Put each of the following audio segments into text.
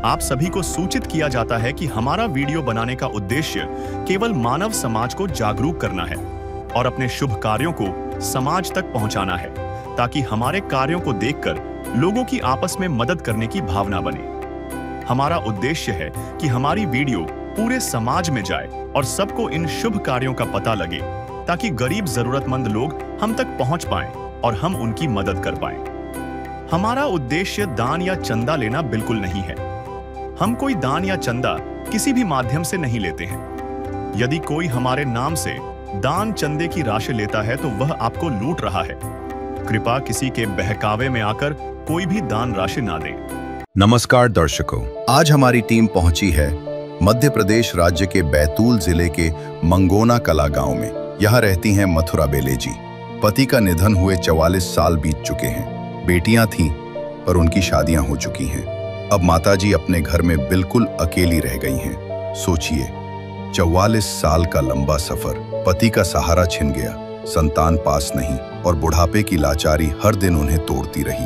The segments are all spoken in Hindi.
आप सभी को सूचित किया जाता है कि हमारा वीडियो बनाने का उद्देश्य केवल मानव समाज को जागरूक करना है और अपने शुभ कार्यों को समाज तक पहुंचाना है, ताकि हमारे कार्यों को देखकर लोगों की आपस में मदद करने की भावना बने। हमारा उद्देश्य है कि हमारी वीडियो पूरे समाज में जाए और सबको इन शुभ कार्यों का पता लगे, ताकि गरीब जरूरतमंद लोग हम तक पहुंच पाएं और हम उनकी मदद कर पाएं। हमारा उद्देश्य दान या चंदा लेना बिल्कुल नहीं है। हम कोई दान या चंदा किसी भी माध्यम से नहीं लेते हैं। यदि कोई हमारे नाम से दान चंदे की राशि लेता है तो वह आपको लूट रहा है। कृपया किसी के बहकावे में आकर कोई भी दान राशि ना दें। नमस्कार दर्शकों, आज हमारी टीम पहुंची है मध्य प्रदेश राज्य के बैतूल जिले के मंगोना कला गांव में। यहाँ रहती हैं मथुरा बेले जी। पति का निधन हुए 44 साल बीत चुके हैं। बेटियां थीं पर उनकी शादियां हो चुकी हैं। अब माताजी अपने घर में बिल्कुल अकेली रह गई हैं। सोचिए, 44 साल का लंबा सफर, पति का सहारा छिन गया, संतान पास नहीं और बुढ़ापे की लाचारी हर दिन उन्हें तोड़ती रही।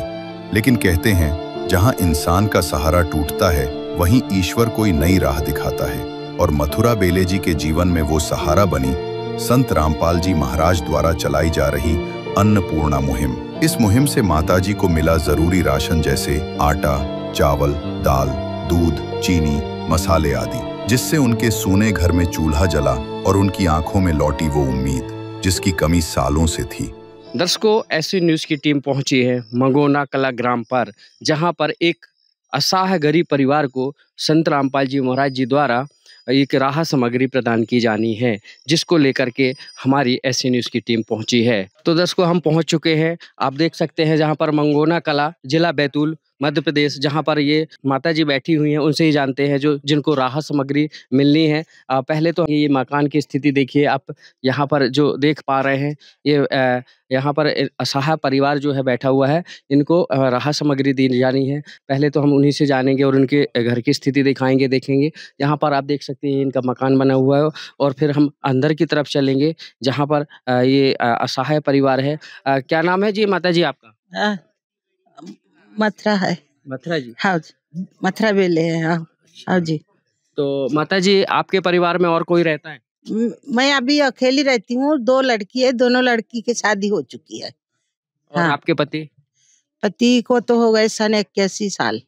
लेकिन कहते हैं, जहां इंसान का सहारा टूटता है वहीं ईश्वर कोई नई राह दिखाता है। और मथुरा बेले जी के जीवन में वो सहारा बनी संत रामपाल जी महाराज द्वारा चलाई जा रही अन्नपूर्णा मुहिम। इस मुहिम से माताजी को मिला जरूरी राशन जैसे आटा, चावल, दाल, दूध, चीनी, मसाले आदि, जिससे उनके सूने घर में चूल्हा जला और उनकी आंखों में लौटी वो उम्मीद जिसकी कमी सालों से थी। दर्शकों, ऐसी न्यूज़ की टीम पहुंची है मंगोना कला ग्राम पर, जहां पर एक असहाय गरीब परिवार को संत रामपाल जी महाराज जी द्वारा एक राहत सामग्री प्रदान की जानी है, जिसको लेकर के हमारी ऐसी न्यूज़ की टीम पहुंची है। तो दर्शकों, हम पहुंच चुके हैं, आप देख सकते हैं, जहां पर मंगोना कला, जिला बैतूल, मध्य प्रदेश, जहां पर ये माता जी बैठी हुई हैं, उनसे ही जानते हैं जो जिनको राहत सामग्री मिलनी है। पहले तो ये मकान की स्थिति देखिए, आप यहाँ पर जो देख पा रहे हैं, ये यहाँ पर असहाय परिवार जो है बैठा हुआ है, इनको राहत सामग्री दी जानी है। पहले तो हम उन्हीं से जानेंगे और उनके घर की स्थिति दिखाएंगे, देखेंगे। यहाँ पर आप देख सकते हैं इनका मकान बना हुआ है, और फिर हम अंदर की तरफ चलेंगे जहाँ पर ये असहाय परिवार है। क्या नाम है जी माता जी आपका? मथुरा है। मथुरा जी? हाँ, मथुरा बेले है। हाँ, हाँ जी। तो माता जी, आपके परिवार में और कोई रहता है? मैं अभी अकेली रहती हूँ। 2 लड़की है, दोनों लड़की की शादी हो चुकी है। और हाँ। आपके पति? पति को तो हो गए सन 81 साल,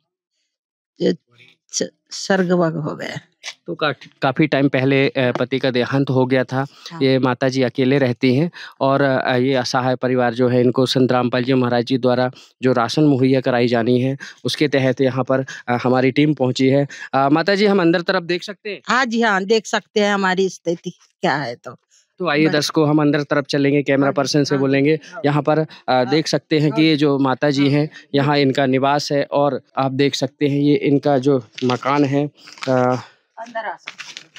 स्वर्गवास हो गया। तो काफी टाइम पहले पति का देहांत हो गया था। हाँ। ये माता जी अकेले रहती हैं, और ये असहाय परिवार जो है, इनको संत रामपाल जी महाराज जी द्वारा जो राशन मुहैया कराई जानी है, उसके तहत यहाँ पर हमारी टीम पहुंची है। माता जी, हम अंदर तरफ देख सकते हैं? हाँ जी, हाँ, देख सकते हैं हमारी स्थिति क्या है। तो आइए दर्शकों, हम अंदर तरफ चलेंगे, कैमरा पर्सन से बोलेंगे। यहाँ पर देख सकते हैं कि ये जो माता जी हैं, यहाँ इनका निवास है, और आप देख सकते हैं ये इनका जो मकान है।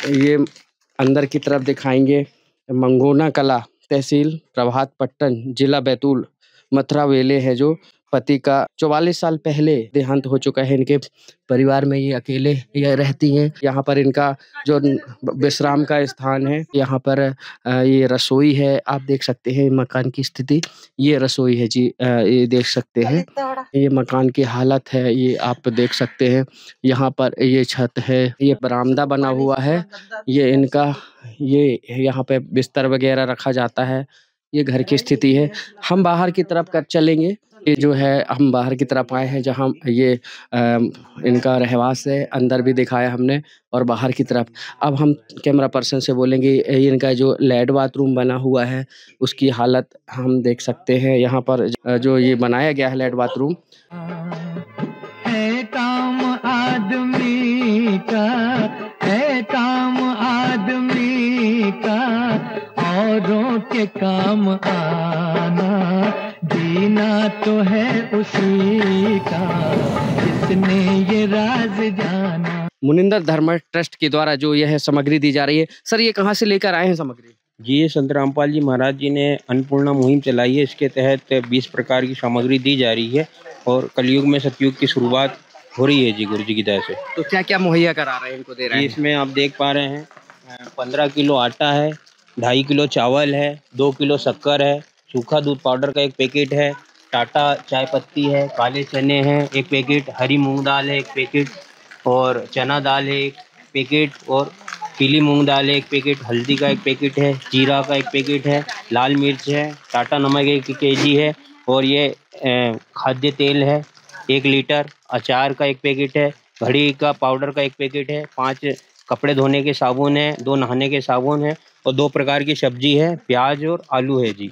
ये अंदर की तरफ दिखाएंगे। मंगोना कला, तहसील प्रभात पट्टन, जिला बैतूल, मथुरा वेले है, जो पति का 44 साल पहले देहांत हो चुका है। इनके परिवार में ये अकेले ये रहती हैं। यहाँ पर इनका जो विश्राम का स्थान है, यहाँ पर ये रसोई है। आप देख सकते हैं मकान की स्थिति, ये रसोई है जी। ये देख सकते हैं, ये मकान की हालत है, ये आप देख सकते हैं। यहाँ पर ये छत है, ये बरामदा बना हुआ है, ये इनका, ये यहाँ पे बिस्तर वगैरह रखा जाता है। ये घर की स्थिति है। हम बाहर की तरफ चलेंगे। ये जो है, हम बाहर की तरफ आए हैं, जहाँ ये इनका रहवास है। अंदर भी दिखाया हमने, और बाहर की तरफ अब हम कैमरा पर्सन से बोलेंगे। इनका जो लैड बाथरूम बना हुआ है, उसकी हालत हम देख सकते हैं। यहाँ पर जो ये बनाया गया है लैड बाथरूम, है काम आदमी का, है काम आदमी का, औरों के काम आना, जीना तो है उसी का, जिसने ये राज जाना। मुनिंदर धर्म ट्रस्ट के द्वारा जो यह सामग्री दी जा रही है, सर ये कहाँ से लेकर आए हैं सामग्री? जी, ये संत रामपाल जी महाराज जी ने अन्नपूर्णा मुहिम चलाई है। इसके तहत 20 प्रकार की सामग्री दी जा रही है, और कलयुग में सतयुग की शुरुआत हो रही है जी, गुरु जी की दया से। तो क्या क्या मुहैया करा रहे हैं, इनको दे रहे हैं? इसमें आप देख पा रहे हैं 15 किलो आटा है, 2.5 किलो चावल है, 2 किलो शक्कर है, सूखा दूध पाउडर का 1 पैकेट है, टाटा चाय पत्ती है, काले चने हैं 1 पैकेट, हरी मूंग दाल है 1 पैकेट, और चना दाल है 1 पैकेट, और पीली मूंग दाल है 1 पैकेट, हल्दी का 1 पैकेट है, जीरा का 1 पैकेट है, लाल मिर्च है, टाटा नमक 1 केजी है, और ये खाद्य तेल है 1 लीटर, अचार का 1 पैकेट है, घड़ी का पाउडर का 1 पैकेट है, 5 कपड़े धोने के साबुन है, 2 नहाने के साबुन है, और 2 प्रकार की सब्जी है, प्याज और आलू है जी।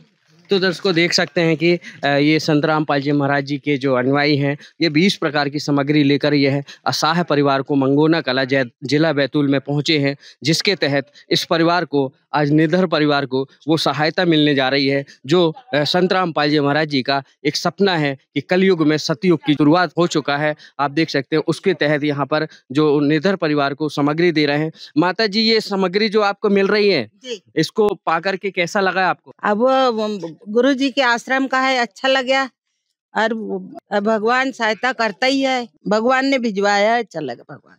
तो दर्शकों देख सकते हैं कि ये संत रामपाल जी महाराज जी के जो अनुयायी हैं, ये 20 प्रकार की सामग्री लेकर यह असहाय परिवार को मंगोना कला जिला बैतूल में पहुंचे हैं, जिसके तहत इस परिवार को, आज निर्धर परिवार को वो सहायता मिलने जा रही है, जो संत रामपाल जी महाराज जी का एक सपना है कि कलयुग में सतयुग की शुरुआत हो चुका है। आप देख सकते हैं उसके तहत यहाँ पर जो निर्धर परिवार को सामग्री दे रहे हैं। माता जी, ये सामग्री जो आपको मिल रही है, जी। इसको पाकर के कैसा लगा आपको? अब गुरु जी के आश्रम का है, अच्छा लगा। और भगवान सहायता करता ही है, भगवान ने भिजवाया है, अच्छा लगा भगवान।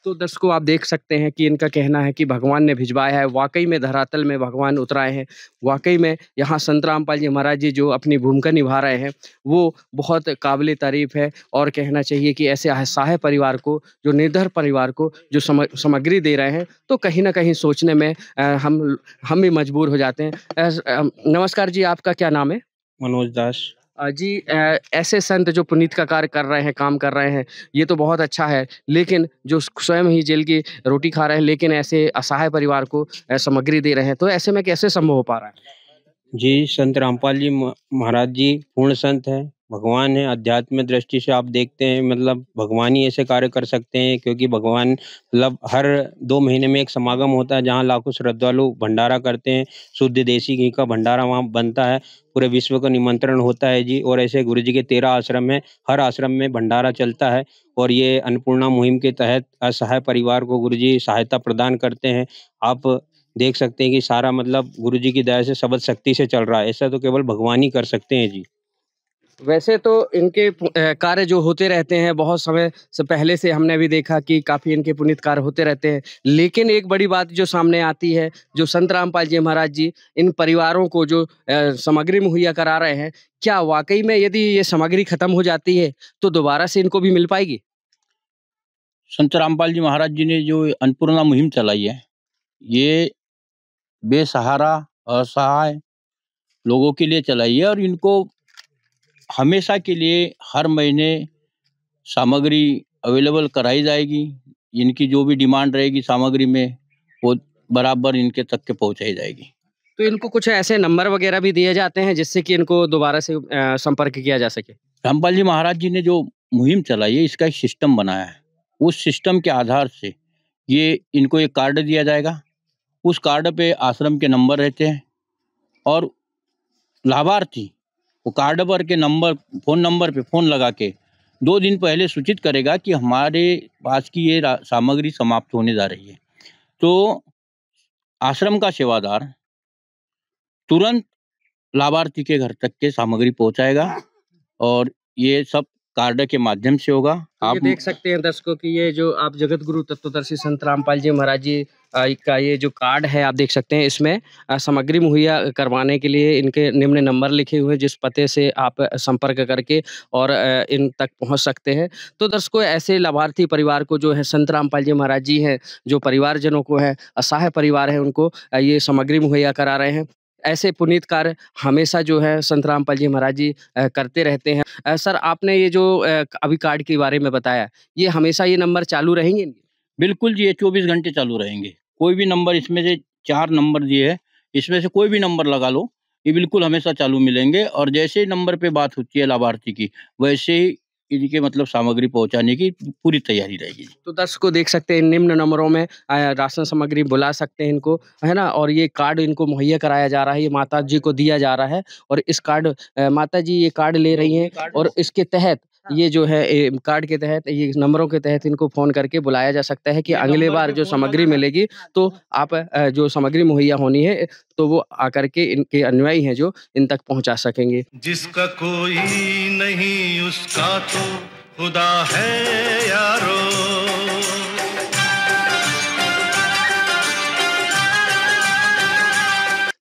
तो दर्शकों आप देख सकते हैं कि इनका कहना है कि भगवान ने भिजवाया है, वाकई में धरातल में भगवान उतराए हैं। वाकई में यहाँ संत रामपाल जी महाराज जी जो अपनी भूमिका निभा रहे हैं वो बहुत काबिल तारीफ है। और कहना चाहिए कि ऐसे असहाय परिवार को, जो निर्धर परिवार को जो सामग्री दे रहे हैं, तो कहीं ना कहीं सोचने में हम भी मजबूर हो जाते हैं। नमस्कार जी, आपका क्या नाम है? मनोज दास। जी, ऐसे संत जो पुनीत का कार्य कर रहे हैं, काम कर रहे हैं, ये तो बहुत अच्छा है, लेकिन जो स्वयं ही जेल की रोटी खा रहे हैं, लेकिन ऐसे असहाय परिवार को सामग्री दे रहे हैं, तो ऐसे में कैसे संभव हो पा रहा है? जी, संत रामपाल जी महाराज जी पूर्ण संत हैं, भगवान हैं। अध्यात्म दृष्टि से आप देखते हैं, मतलब भगवान ही ऐसे कार्य कर सकते हैं, क्योंकि भगवान मतलब हर 2 महीने में एक समागम होता है जहाँ लाखों श्रद्धालु भंडारा करते हैं। शुद्ध देसी घी का भंडारा वहाँ बनता है, पूरे विश्व को निमंत्रण होता है जी। और ऐसे गुरु जी के 13 आश्रम हैं, हर आश्रम में भंडारा चलता है, और ये अन्नपूर्णा मुहिम के तहत असहाय परिवार को गुरु जी सहायता प्रदान करते हैं। आप देख सकते हैं कि सारा मतलब गुरु जी की दया से सबद शक्ति से चल रहा है, ऐसा तो केवल भगवान ही कर सकते हैं जी। वैसे तो इनके कार्य जो होते रहते हैं, बहुत समय से पहले से हमने भी देखा कि काफ़ी इनके पुनीत कार्य होते रहते हैं, लेकिन एक बड़ी बात जो सामने आती है, जो संत रामपाल जी महाराज जी इन परिवारों को जो सामग्री मुहैया करा रहे हैं, क्या वाकई में यदि ये सामग्री खत्म हो जाती है तो दोबारा से इनको भी मिल पाएगी? संत रामपाल जी महाराज जी ने जो अन्नपूर्णा मुहिम चलाई है, ये बेसहारा असहाय लोगों के लिए चलाई है, और इनको हमेशा के लिए हर महीने सामग्री अवेलेबल कराई जाएगी। इनकी जो भी डिमांड रहेगी सामग्री में, वो बराबर इनके तक के पहुंचाई जाएगी। तो इनको कुछ ऐसे नंबर वगैरह भी दिए जाते हैं जिससे कि इनको दोबारा से संपर्क किया जा सके? रामपाल जी महाराज जी ने जो मुहिम चलाई है, इसका एक सिस्टम बनाया है। उस सिस्टम के आधार से ये इनको एक कार्ड दिया जाएगा, उस कार्ड पे आश्रम के नंबर रहते हैं, और लाभार्थी वो कार्ड पर के नंबर, फ़ोन नंबर पे फ़ोन लगा के 2 दिन पहले सूचित करेगा कि हमारे पास की ये सामग्री समाप्त होने जा रही है। तो आश्रम का सेवादार तुरंत लाभार्थी के घर तक के सामग्री पहुंचाएगा, और ये सब कार्ड के माध्यम से होगा। आप ये देख सकते हैं दर्शकों कि ये जो आप जगत गुरु तत्वदर्शी संत रामपाल जी महाराज जी का ये जो कार्ड है, आप देख सकते हैं इसमें सामग्री मुहैया करवाने के लिए इनके निम्न नंबर लिखे हुए हैं, जिस पते से आप संपर्क करके और इन तक पहुंच सकते हैं। तो दर्शकों, ऐसे लाभार्थी परिवार को जो है संत रामपाल जी महाराज जी हैं, जो परिवारजनों को है, असहाय परिवार है, उनको ये सामग्री मुहैया करा रहे हैं। ऐसे पुनीत कार्य हमेशा जो है संत रामपाल जी महाराज जी करते रहते हैं। सर, आपने ये जो अभी कार्ड के बारे में बताया, ये हमेशा ये नंबर चालू रहेंगे? बिल्कुल जी, ये 24 घंटे चालू रहेंगे। कोई भी नंबर, इसमें से 4 नंबर दिए हैं, इसमें से कोई भी नंबर लगा लो, ये बिल्कुल हमेशा चालू मिलेंगे। और जैसे ही नंबर पे बात होती है लाभार्थी की, वैसे ही इनके मतलब सामग्री पहुंचाने की पूरी तैयारी रहेगी। तो दर्शकों देख सकते हैं, निम्न नंबरों में राशन सामग्री बुला सकते हैं इनको, है ना। और ये कार्ड इनको मुहैया कराया जा रहा है, ये माता जी को दिया जा रहा है। और इस कार्ड माता जी ये कार्ड ले रही हैं, और इसके तहत ये जो है कार्ड के तहत, ये नंबरों के तहत इनको फ़ोन करके बुलाया जा सकता है कि अगले बार जो सामग्री मिलेगी तो आप जो सामग्री मुहैया होनी है तो वो आकर के इनके अनुयायी हैं जो इन तक पहुंचा सकेंगे। जिसका कोई नहीं उसका तो खुदा है यारो।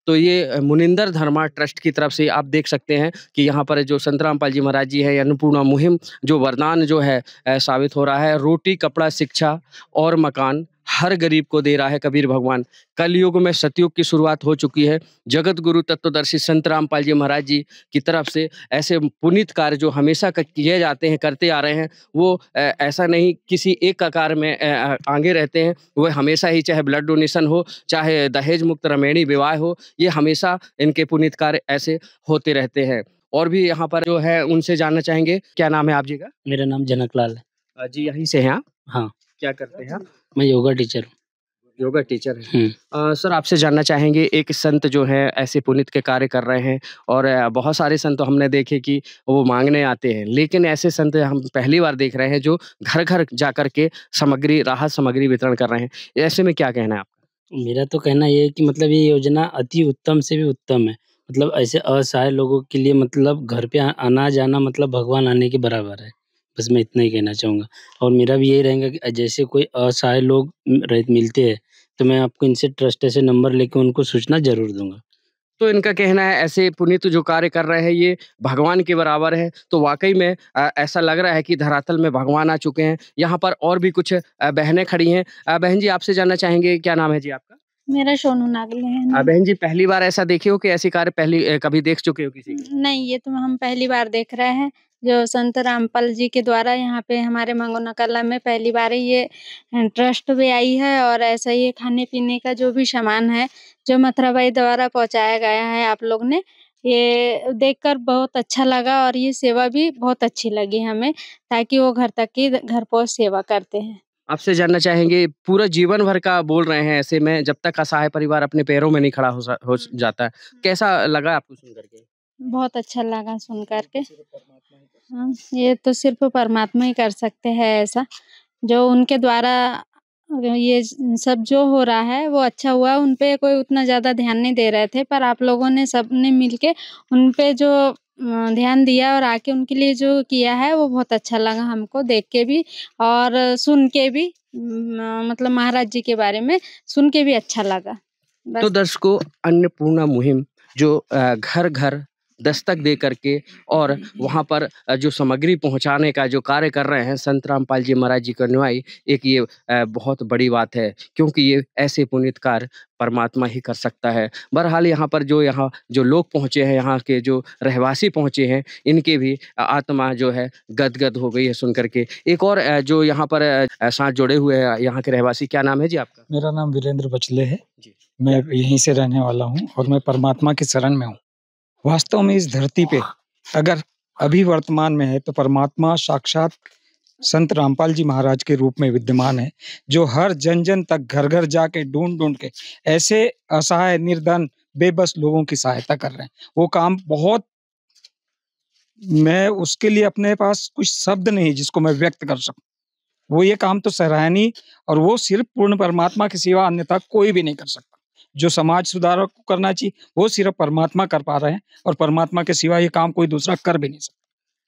तो ये मुनिंदर धर्मा ट्रस्ट की तरफ से आप देख सकते हैं कि यहाँ पर जो संत रामपाल जी महाराज जी है, अन्नपूर्णा मुहिम जो वरदान जो है साबित हो रहा है। रोटी, कपड़ा, शिक्षा और मकान हर गरीब को दे रहा है कबीर भगवान। कलयुग में सतयुग की शुरुआत हो चुकी है। जगत गुरु तत्वदर्शी संत रामपाल जी महाराज जी की तरफ से ऐसे पुनीत कार्य जो हमेशा किए जाते हैं, करते आ रहे हैं, वो ऐसा नहीं किसी एक का कार्य में आगे रहते हैं। वो हमेशा ही, चाहे ब्लड डोनेशन हो, चाहे दहेज मुक्त रमणीय विवाह हो, ये हमेशा इनके पुनीत कार्य ऐसे होते रहते हैं। और भी यहाँ पर जो है उनसे जानना चाहेंगे। क्या नाम है आप जी का? मेरा नाम जनकलाल है। जी, यहीं से हैं आप? हाँ। क्या करते हैं आप? मैं योगा टीचर हूँ। योगा टीचर है। सर, आपसे जानना चाहेंगे, एक संत जो है ऐसे पुनीत के कार्य कर रहे हैं और बहुत सारे संत तो हमने देखे कि वो मांगने आते हैं, लेकिन ऐसे संत हम पहली बार देख रहे हैं जो घर घर जा कर के सामग्री, राहत सामग्री वितरण कर रहे हैं। ऐसे में क्या कहना है आपका? मेरा तो कहना ये है कि मतलब ये योजना अति उत्तम से भी उत्तम है। मतलब ऐसे असहाय लोगों के लिए मतलब घर पे आना जाना मतलब भगवान आने के बराबर है। बस मैं इतना ही कहना चाहूँगा। और मेरा भी यही रहेगा कि जैसे कोई असहाय लोग मिलते हैं तो मैं आपको इनसे ट्रस्ट से नंबर लेके उनको सूचना जरूर दूंगा। तो इनका कहना है ऐसे पुनीत जो कार्य कर रहे हैं ये भगवान के बराबर है। तो वाकई में ऐसा लग रहा है कि धरातल में भगवान आ चुके हैं। यहाँ पर और भी कुछ बहनें खड़ी हैं। बहन जी, आपसे जानना चाहेंगे, क्या नाम है जी आपका? मेरा सोनू नागले है। बहन जी, पहली बार ऐसा देखे हो कि ऐसी कार्य पहली कभी देख चुके हो किसी? नहीं, ये तो हम पहली बार देख रहे हैं। जो संत रामपाल जी के द्वारा यहाँ पे हमारे मंगोना कला में पहली बार ये ट्रस्ट भी आई है। और ऐसा ही खाने पीने का जो भी सामान है जो मथुरा बाई द्वारा पहुँचाया गया है आप लोग ने, ये देखकर बहुत अच्छा लगा। और ये सेवा भी बहुत अच्छी लगी हमें, ताकि वो घर तक की घर पहुँच सेवा करते हैं। आपसे जानना चाहेंगे, पूरा जीवन भर का बोल रहे हैं, ऐसे में जब तक असहाय परिवार अपने पैरों में नहीं खड़ा हो जाता है, कैसा लगा आपको सुन करके? बहुत अच्छा लगा सुन करके। हाँ, ये तो सिर्फ परमात्मा ही कर सकते हैं ऐसा। जो उनके द्वारा ये सब जो हो रहा है वो अच्छा हुआ। उन पे कोई उतना ज़्यादा ध्यान नहीं दे रहे थे, पर आप लोगों ने सबने मिलके उन पे जो ध्यान दिया और आके उनके लिए जो किया है वो बहुत अच्छा लगा हमको, देख के भी और सुन के भी। मतलब महाराज जी के बारे में सुन के भी अच्छा लगा। तो दर्शकों, अन्नपूर्णा मुहिम जो घर घर दस्तक दे करके और वहाँ पर जो सामग्री पहुँचाने का जो कार्य कर रहे हैं संत रामपाल जी महाराज जी का अनुयायी, एक ये बहुत बड़ी बात है, क्योंकि ये ऐसे पुनीत कार्य परमात्मा ही कर सकता है। बहरहाल यहाँ जो लोग पहुँचे हैं, यहाँ के जो रहवासी पहुँचे हैं, इनके भी आत्मा जो है गदगद हो गई है सुन करके। एक और जो यहाँ पर साथ जुड़े हुए हैं यहाँ के रहवासी, क्या नाम है जी आपका? मेरा नाम वीरेंद्र बचले है। मैं यहीं से रहने वाला हूँ और मैं परमात्मा की शरण में हूँ। वास्तव में इस धरती पे अगर अभी वर्तमान में है तो परमात्मा साक्षात संत रामपाल जी महाराज के रूप में विद्यमान है, जो हर जन जन तक घर घर जाके ढूंढ के ऐसे असहाय, निर्धन, बेबस लोगों की सहायता कर रहे हैं। वो काम बहुत, मैं उसके लिए अपने पास कुछ शब्द नहीं जिसको मैं व्यक्त कर सकूं। वो ये काम तो सराहनीय, और वो सिर्फ पूर्ण परमात्मा के सिवा अन्यथा कोई भी नहीं कर सकता। जो समाज सुधारक को करना चाहिए वो सिर्फ परमात्मा कर पा रहे हैं, और परमात्मा के सिवा ये काम कोई दूसरा कर भी नहीं सकता।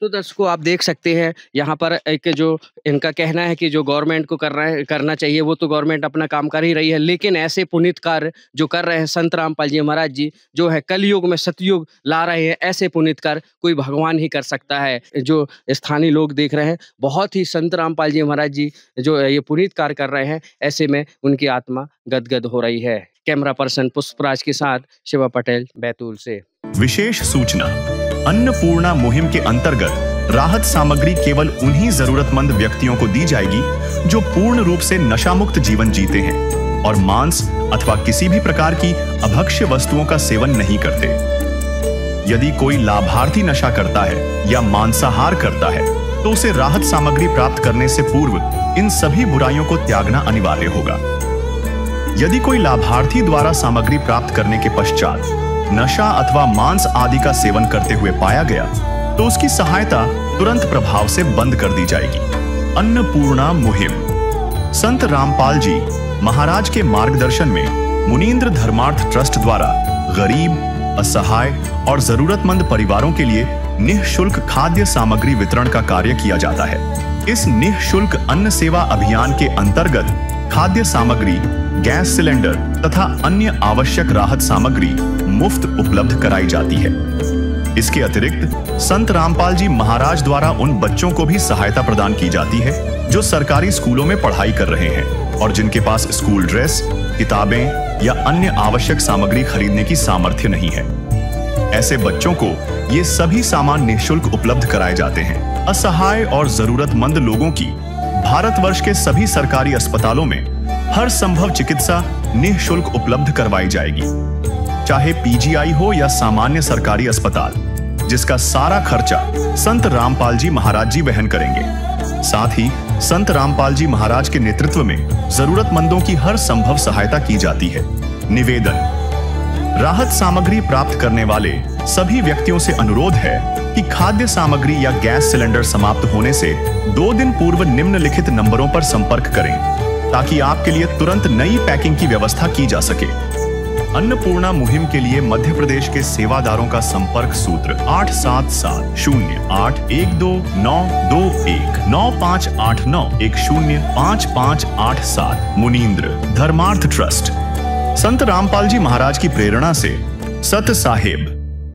तो दर्शकों, आप देख सकते हैं यहाँ पर एक जो इनका कहना है कि जो गवर्नमेंट को करना चाहिए वो तो गवर्नमेंट अपना काम कर ही रही है, लेकिन ऐसे पुनीत कार्य जो कर रहे हैं संत रामपाल जी महाराज जी, जो है कलयुग में सतयुग ला रहे हैं, ऐसे पुनीत कार्य कोई भगवान ही कर सकता है। जो स्थानीय लोग देख रहे हैं, बहुत ही संत रामपाल जी महाराज जी जो ये पुनीत कार्य कर रहे हैं, ऐसे में उनकी आत्मा गदगद हो रही है। कैमरा पर्सन पुष्पराज के साथ शिवा पटेल, बैतूल से। विशेष सूचना, अन्नपूर्णा मुहिम के अंतर्गत राहत सामग्री केवल उन्हीं जरूरतमंद व्यक्तियों को दी जाएगी जो पूर्ण रूप से नशा मुक्त जीवन जीते हैं और मांस अथवा किसी भी प्रकार की अभक्ष्य वस्तुओं का सेवन नहीं करते। यदि कोई लाभार्थी नशा करता है या मांसाहार करता है तो उसे राहत सामग्री प्राप्त करने से पूर्व इन सभी बुराइयों को त्यागना अनिवार्य होगा। यदि कोई लाभार्थी द्वारा सामग्री प्राप्त करने के पश्चात नशा अथवा मांस आदि का सेवन करते हुए पाया गया तो उसकी सहायता तुरंत प्रभाव से बंद कर दी जाएगी। अन्नपूर्णा मुहिम संत रामपाल जी महाराज के मार्गदर्शन में मुनींद्र धर्मार्थ ट्रस्ट द्वारा गरीब, असहाय और जरूरतमंद परिवारों के लिए निःशुल्क खाद्य सामग्री वितरण का कार्य किया जाता है। इस निःशुल्क अन्न सेवा अभियान के अंतर्गत खाद्य सामग्री, गैस सिलेंडर तथा अन्य आवश्यक राहत सामग्री मुफ्त उपलब्ध कराई जाती है। इसके अतिरिक्त संत रामपाल जी महाराज द्वारा उन बच्चों को भी सहायता प्रदान की जाती है जो सरकारी स्कूलों में पढ़ाई कर रहे हैं और जिनके पास स्कूल ड्रेस, किताबें या अन्य आवश्यक सामग्री खरीदने की सामर्थ्य नहीं है। ऐसे बच्चों को ये सभी सामान निःशुल्क उपलब्ध कराए जाते हैं। असहाय और जरूरतमंद लोगों की भारतवर्ष के सभी सरकारी अस्पतालों में हर संभव चिकित्सा निःशुल्क उपलब्ध करवाई जाएगी, चाहे पीजीआई हो या सामान्य सरकारी अस्पताल, जिसका सारा खर्चा संत रामपाल जी महाराज जी वहन करेंगे। साथ ही संत रामपाल जी महाराज के नेतृत्व में जरूरतमंदों की हर संभव सहायता की जाती है। निवेदन: राहत सामग्री प्राप्त करने वाले सभी व्यक्तियों से अनुरोध है कि खाद्य सामग्री या गैस सिलेंडर समाप्त होने से 2 दिन पूर्व निम्नलिखित नंबरों पर संपर्क करें ताकि आपके लिए तुरंत नई पैकिंग की व्यवस्था की जा सके। अन्नपूर्णा मुहिम के लिए मध्य प्रदेश के सेवादारों का संपर्क सूत्र 8770819589105587 मुनींद्र धर्मार्थ ट्रस्ट। संत रामपाल जी महाराज की प्रेरणा से सत साहेब